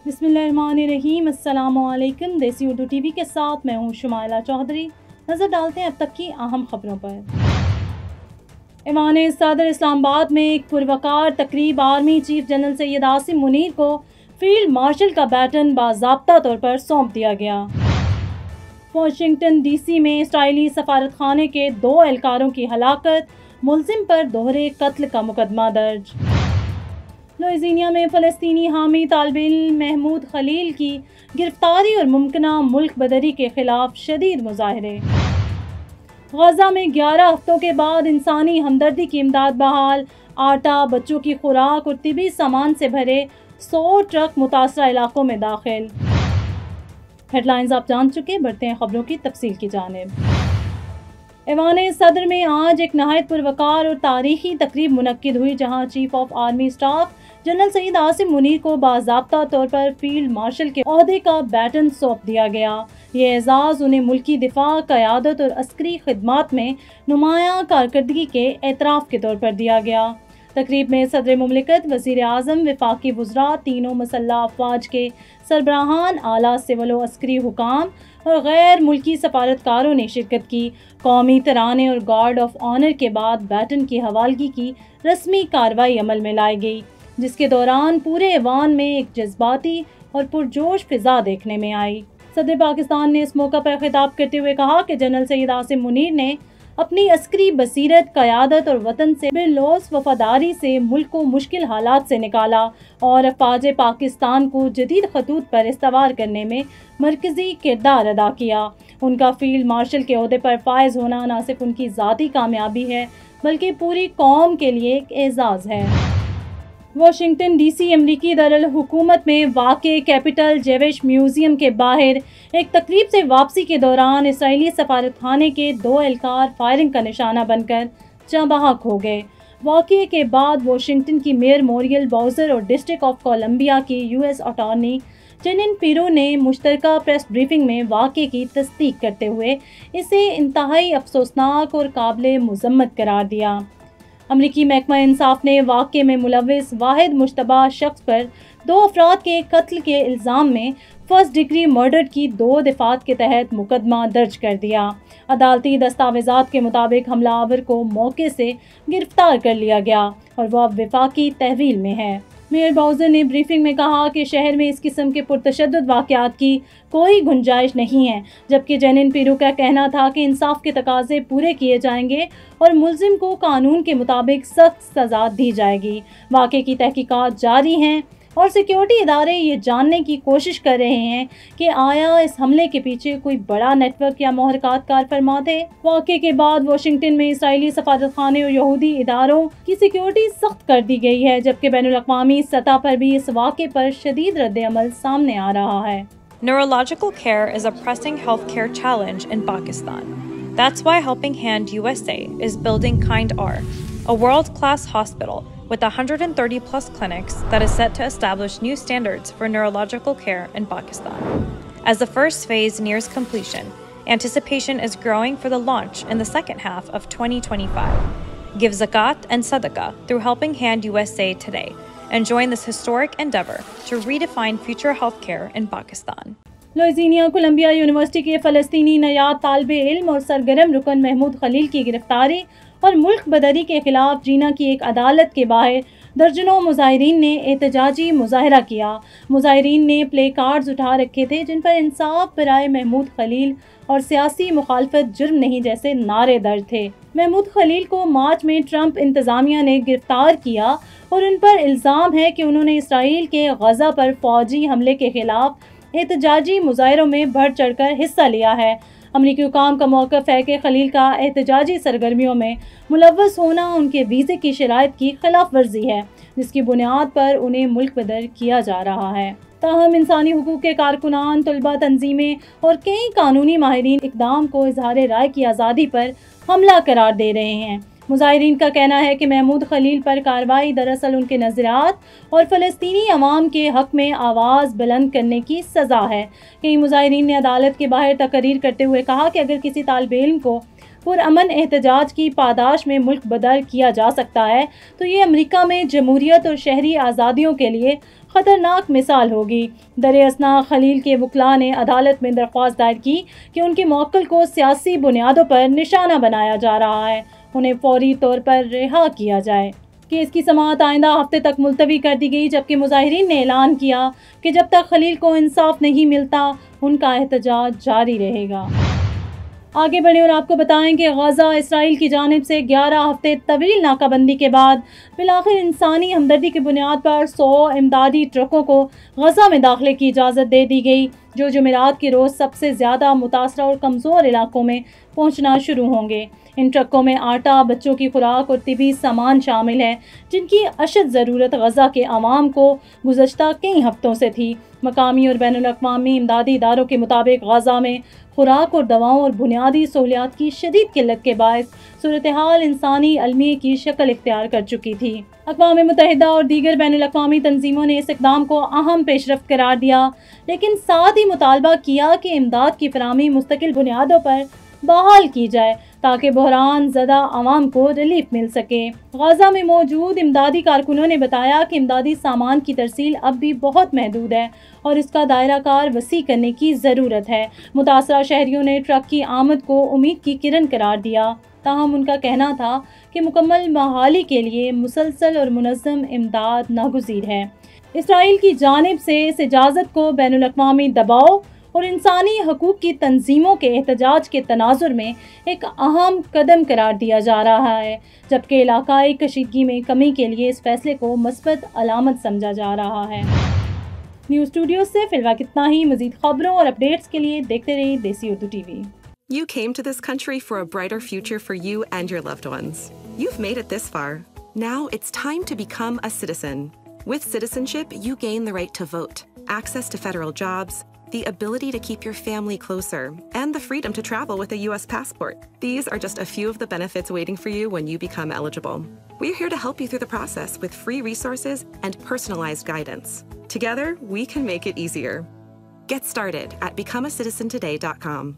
बिस्मिल्लाहिर्रहमानिर्रहीम। अस्सलामुअलैकुम। देसी उर्दू टीवी के साथ मैं हूँ शुमाइला चौधरी। नज़र डालते हैं अब तक की अहम खबरों पर। ईवान सदर इस्लामाबाद में एक पुरवकार तकरीब army chief general Syed Asim Munir को फील्ड मार्शल का बैटन बाज़ाब्ता तौर पर सौंप दिया गया। वाशिंगटन DC में इसराइली सफारतखाने के 2 एहलकारों की हलाकत, मुलजिम पर दोहरे कत्ल का मुकदमा दर्ज। लुइसियाना में फ़लस्तीनी हामी तालिब इल्म महमूद खलील की गिरफ्तारी और मुमकिना मुल्क बदरी के खिलाफ शदीद मुजाहरे। गजा में 11 हफ्तों के बाद इंसानी हमदर्दी की इमदाद बहाल। आटा, बच्चों की खुराक और तिबी सामान से भरे 100 ट्रक मुतासरा इलाकों में दाखिल। हेडलाइंस आप जान चुके, बढ़ते हैं खबरों की तफसील की जानिब। ईवान सदर में आज एक नहायत पुरवकार और तारीखी तकरीब मुनक्किद हुई, जहाँ chief of army staff general Syed Asim Munir को बाज़ाब्ता तौर पर फील्ड मार्शल के ओहदे का बैटन सौंप दिया गया। ये एजाज़ उन्हें मुल्की दिफा, क़यादत और अस्करी खिदमात में नुमायाँ कारकर्दगी के एतराफ़ के तौर पर दिया गया। तकरीब में सदर मुमलिकत, वज़ीर आज़म, वफाकी वज़रा, तीनों मसल्ह अफ़वाज के सरबराहान, आला सिविल व अस्करी हुकाम और गैर मुल्की सफारतकारों ने शिरकत की। कौमी तराने और गार्ड ऑफ ऑनर के बाद बैटन की हवालगी की रस्मी कार्रवाई अमल में लाई गई, जिसके दौरान पूरे ईवान में एक जज्बाती और पुरजोश फिजा देखने में आई। सदर पाकिस्तान ने इस मौका पर खिताब करते हुए कहा कि जनरल सैयद आसिम मुनीर ने अपनी अस्करी बसीरत, क़यादत और वतन से बेलौस वफादारी से मुल्क को मुश्किल हालात से निकाला और अफ़वाज पाकिस्तान को जदीद खतूत पर इस्तवार करने में मरकज़ी किरदार अदा किया। उनका फील्ड मार्शल के ओहदे पर फायज होना न सिर्फ उनकी ज़ाती कामयाबी है, बल्कि पूरी कौम के लिए एक एजाज़ है। वाशिंगटन DC अमरीकी दरअल हुकूमत में वाक़े कैपिटल जेविश म्यूज़ियम के बाहर एक तकरीब से वापसी के दौरान इसराइली सफारतखाने के 2 एहलकार फायरिंग का निशाना बनकर जाँ बहक हो गए। वाक़े के बाद वाशिंगटन की मेयर मोरियल बाउज़र और डिस्ट्रिक्ट ऑफ कोलंबिया की US अटॉर्नी जेनिन पिरो ने मुश्तरका प्रेस ब्रीफिंग में वाक़े की तस्दीक करते हुए इसे इंतहाई अफसोसनाक और काबिल मुज़म्मत करार दिया। अमरीकी महकमा इंसाफ ने वाक़े में मुलव्विस वाहिद मुश्तबा शख्स पर 2 अफराद के कत्ल के इल्ज़ाम में फर्स्ट डिग्री मर्डर की 2 दफ़ात के तहत मुकदमा दर्ज कर दिया। अदालती दस्तावेज़ात के मुताबिक हमलावर को मौके से गिरफ्तार कर लिया गया और वह वफाकी तहवील में है। मेयर बाउज़र ने ब्रीफिंग में कहा कि शहर में इस किस्म के पुरतशद्दुद वाक़यात की कोई गुंजाइश नहीं है, जबकि जेनिन पिरो का कहना था कि इंसाफ के तकाज़े पूरे किए जाएंगे और मुल्ज़िम को कानून के मुताबिक सख्त सज़ा दी जाएगी। वाक़े की तहकीकात जारी हैं और सिक्योरिटी इदारे ये जानने की कोशिश कर रहे हैं कि आया इस हमले के पीछे कोई बड़ा नेटवर्क या मुहरकात कार फरमा थे। वाक़े के बाद वाशिंगटन में इसराइली सफारतखाने और यहूदी इदारों की सिक्योरिटी सख्त कर दी गई है, जबकि बैनुल-अक़वामी सतह पर भी इस वाक़े पर शदीद रद्द-ए-अमल सामने आ रहा है। Neurological care is a pressing healthcare challenge in Pakistan. That's why Helping Hand USA is building Kind R, a world-class hospital with 130 plus clinics that is set to establish new standards for neurological care in Pakistan. As the first phase nears completion, anticipation is growing for the launch in the second half of 2025. Give zakat and sadaqah through Helping Hand USA today and join this historic endeavor to redefine future healthcare in Pakistan. Louisiana Columbia University के फ़लस्तीनी नयाद तालिब इल्म और सरगर्म रुकन महमूद खलील की गिरफ्तारी और मुल्क बदरी के खिलाफ जीना की एक अदालत के बाहर दर्जनों मुजाहिरीन ने एहतजाजी मुजाहरा किया। मुजाहिरीन ने प्ले कार्ड्स उठा रखे थे जिन पर इंसाफ बराए महमूद खलील और सियासी मुखालफत जुर्म नहीं जैसे नारे दर्ज थे। महमूद खलील को मार्च में ट्रंप इंतज़ामिया ने गिरफ्तार किया और उन पर इल्ज़ाम है कि उन्होंने इसराइल के गजा पर फौजी हमले के खिलाफ एहतजाजी मुजाहरों में बढ़ चढ़कर हिस्सा लिया है। अमरीकी हुकाम का मौक़िफ़ है कि खलील का एहतजाजी सरगर्मियों में मुलव्वस होना उनके वीज़े की शराइत की खिलाफ वर्जी है, जिसकी बुनियाद पर उन्हें मुल्क बदर किया जा रहा है। ताहम इंसानी हुकूक के कारकुनान, तलबा तंजीमें और कई कानूनी माहिरीन इक़दाम को इज़हार राय की आज़ादी पर हमला करार दे रहे हैं। मुजाहिरीन का कहना है कि महमूद खलील पर कार्रवाई दरअसल उनके नज़रियात और फ़लस्तीनी अवाम के हक़ में आवाज़ बुलंद करने की सज़ा है। कई मुजाहिरीन ने अदालत के बाहर तकरीर करते हुए कहा कि अगर किसी तालिब इल्म को पुरअमन एहतजाज की पादाश में मुल्क बदर किया जा सकता है तो ये अमेरिका में जमहूरियत और शहरी आज़ादियों के लिए ख़तरनाक मिसाल होगी। दर-ए-असना खलील के वकला ने अदालत में दरख्वास्त दायर की कि उनके मौक्किल को सियासी बुनियादों पर निशाना बनाया जा रहा है, उन्हें फौरी तौर पर रिहा किया जाए। केस की समाअत आइंदा हफ्ते तक मुलतवी कर दी गई, जबकि मुजाहिरीन ने ऐलान किया कि जब तक खलील को इंसाफ नहीं मिलता उनका एहतजाज जारी रहेगा। आगे बढ़े और आपको बताएं कि गजा इसराइल की जानिब से 11 हफ्ते तवील नाकाबंदी के बाद बिलाखिर इंसानी हमदर्दी की बुनियाद पर 100 इमदादी ट्रकों को गजा में दाखिले की इजाज़त दे दी गई, जो जुमेरात के रोज़ सबसे ज़्यादा मुतासरा और कमज़ोर इलाकों में पहुँचना शुरू होंगे। इन ट्रकों में आटा, बच्चों की खुराक और तिबी सामान शामिल है, जिनकी अशद ज़रूरत गजा के अवाम को गुज़श्ता कई हफ्तों से थी। मकामी और बैनुल-अक़वामी इमदादी इदारों के मुताबिक गजा में खुराक और दवाओं और बुनियादी सहूलियात की शदीद किल्लत के बायस सूरत हाल इंसानी अलमिये की शक्ल इख्तियार कर चुकी थी। अक़वाम मुत्तहिदा और दीगर बैनुल-अक़वामी तंजीमों ने इस इक़दाम को अहम पेशरफ्त करार दिया, लेकिन साथ ही मुतालबा किया कि इमदाद की फराहमी मुस्तकिल बुनियादों पर बहाल की जाए ताकि बहरान ज़दा अवाम को रिलीफ मिल सके। गजा में मौजूद इमदादी कारकुनों ने बताया कि इमदादी सामान की तरसील अब भी बहुत महदूद है और इसका दायरा कार वसी करने की ज़रूरत है। मुतासरा शहरियों ने ट्रक की आमद को उम्मीद की किरण करार दिया, ताहम उनका कहना था कि मुकम्मल बहाली के लिए मुसलसल और मुनज़्ज़म इमदाद नागुज़ीर है। इसराइल की जानिब से इस इजाज़त को बैनुल-अक़वामी दबाव और इंसानी हकूक़ की तंजीमों के एहतजाज के तनाजुर में एक अहम कदम करार दिया जा रहा है, जबकि इलाकाई कशीदगी में कमी के लिए इस फैसले को मस्बत अलामत समझा जा रहा है। न्यूज़ स्टूडियो से फिलहाल इतना ही। मज़ीद खबरों और अपडेट्स के लिए देखते रहिए देसी Urdu TV. You came to this country for a brighter future for you and your loved ones. You've made it this far. Now it's time to become a citizen. With citizenship, you gain the right to vote, access to federal jobs, the ability to keep your family closer, and the freedom to travel with a U.S. passport. These are just a few of the benefits waiting for you when you become eligible. We're here to help you through the process with free resources and personalized guidance. Together, we can make it easier. Get started at becomeacitizentoday.com.